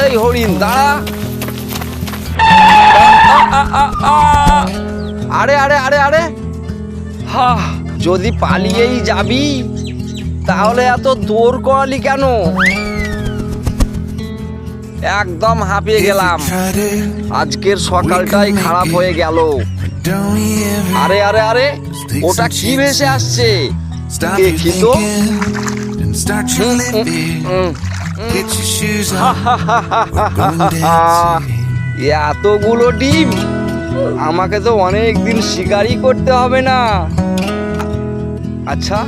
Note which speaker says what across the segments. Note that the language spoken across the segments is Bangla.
Speaker 1: এই হরিণ দাঁড়া। আরে আরে আরে আরে, হা, যদি পালিয়েই যাবি তাহলে এত দৌড় করালি কেন? একদম হাঁপিয়ে গেলাম, আজকের সকালটাই খারাপ হয়ে গেল। আরে আরে আরে, ওটা কি ভেসে আসছে দেখি তো। এতগুলো ডিম, আমাকে তো অনেক দিন শিকারই করতে হবে না। আচ্ছা,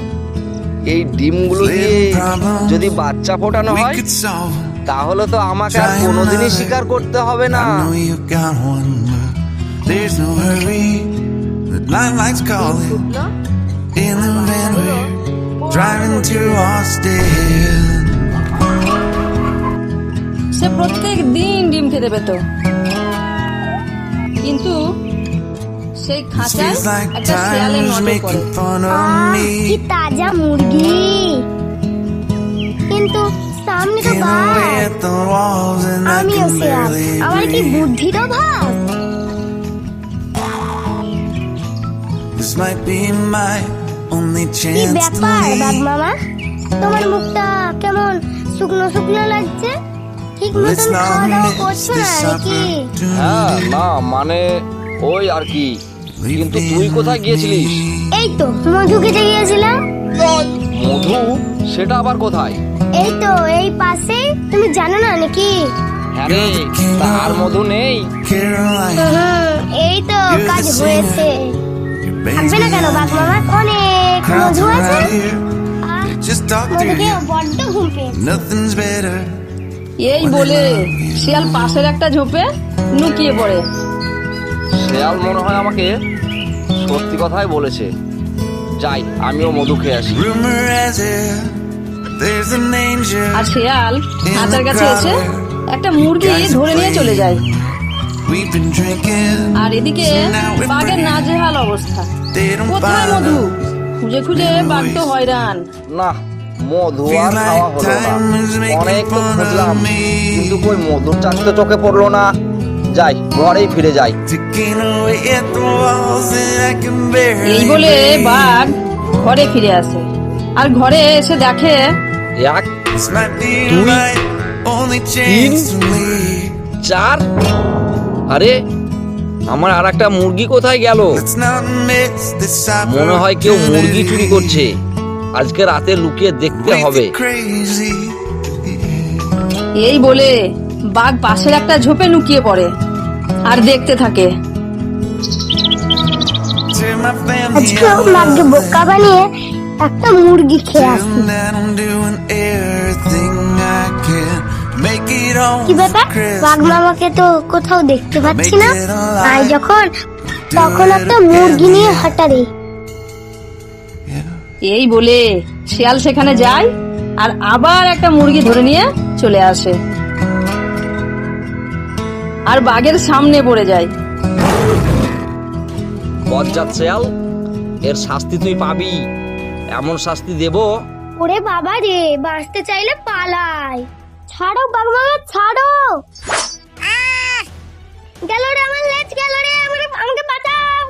Speaker 1: এই ডিমগুলো দিয়ে যদি বাচ্চা ফোটানো হয় তাহলে তো আমাকে আর কোনোদিনই শিকার করতে হবে না।
Speaker 2: সে প্রত্যেক দিন ডিম খেতে পেত, কিন্তু সেই খাঁচায় একটা শেয়ালের নজর পড়ে।
Speaker 3: কি তাজা মুরগি, কিন্তু সামনে তো বাঘ। আমিও শেয়াল, আমার কি বুদ্ধির অভাব। কি ব্যাপার বাঘ মামা, তোমার মুখটা কেমন শুকনো শুকনো লাগছে? ঠিক মতন খাওয়া দাওয়া করছো না নাকি?
Speaker 1: হ্যাঁ, না মানে ওই আর কি। কিন্তু তুই কোথায় গিয়েছিলিস?
Speaker 3: এই তো মধু খেতে গিয়েছিলাম।
Speaker 1: মধু? সেটা আবার কোথায়?
Speaker 3: এই তো এই পাশে, তুমি জানো না নাকি?
Speaker 1: হ্যাঁ রে, আর মধু নেই?
Speaker 3: এই তো কাজ হয়েছে। থাকবে না কেন বাঘ মামা, অনেক মধু আছে। মধুকে বড্ড ঘুম পেয়েছে।
Speaker 2: এই বলে শিয়াল পাশের একটা ঝোপে লুকিয়ে পড়ে।
Speaker 1: শেয়াল মনে হয় আমাকে সত্যি কথাই বলেছে। যাই, আমিও মধু খেয়ে আসি।
Speaker 2: আর শিয়াল খাঁচার কাছে এসে একটা মুরগি ধরে নিয়ে চলে যায়। আর এদিকে বাঘের নাজেহাল অবস্থা। কোথায় মধু? খুঁজে খুঁজে বাঘ তো হয়রান।
Speaker 1: না, মধু আর খাওয়া হলো না। অনেক তো খুঁজলাম, কিন্তু কই মধুর চাক তো চোখে পড়লো না। যাই, ঘরেই ফিরে যাই।
Speaker 2: এই বলে বাঘ ঘরে ফিরে আসে, আর ঘরে এসে দেখে
Speaker 1: এক, দুই, তিন, চার। আরে, আমার আর একটা মুরগি কোথায় গেল? মনে হয় কেউ মুরগি চুরি করছে। আজকে রাতে লুকিয়ে দেখতে হবে।
Speaker 2: এই বলে বাঘ পাশের একটা ঝোপে লুকিয়ে পড়ে আর দেখতে থাকে।
Speaker 3: আজকে মাকে বোকা বানিয়ে একটা মুরগি খেয়ে আসি। কি ব্যাপার, বাঘ মামাকে তো কোথাও দেখতে পাচ্ছি না। তাই যখন তখন একটা মুরগি নিয়ে হাঁটারে।
Speaker 2: এই বলে শিয়াল সেখানে যায় আর আবার একটা মুরগি ধরে নিয়ে চলে আসে, আর বাঘের সামনে পড়ে যায়।
Speaker 1: বজ্জাত শেয়াল, এর শাস্তি তুই পাবি। এমন শাস্তি দেব।
Speaker 3: ওরে বাবা রে, বাঁচতে চাইলে পালাই। ছাড়ো বাঘ মামা, ছাড়ো। গেল রে আমার লেজ, গেল রে, আমাকে বাঁচাও।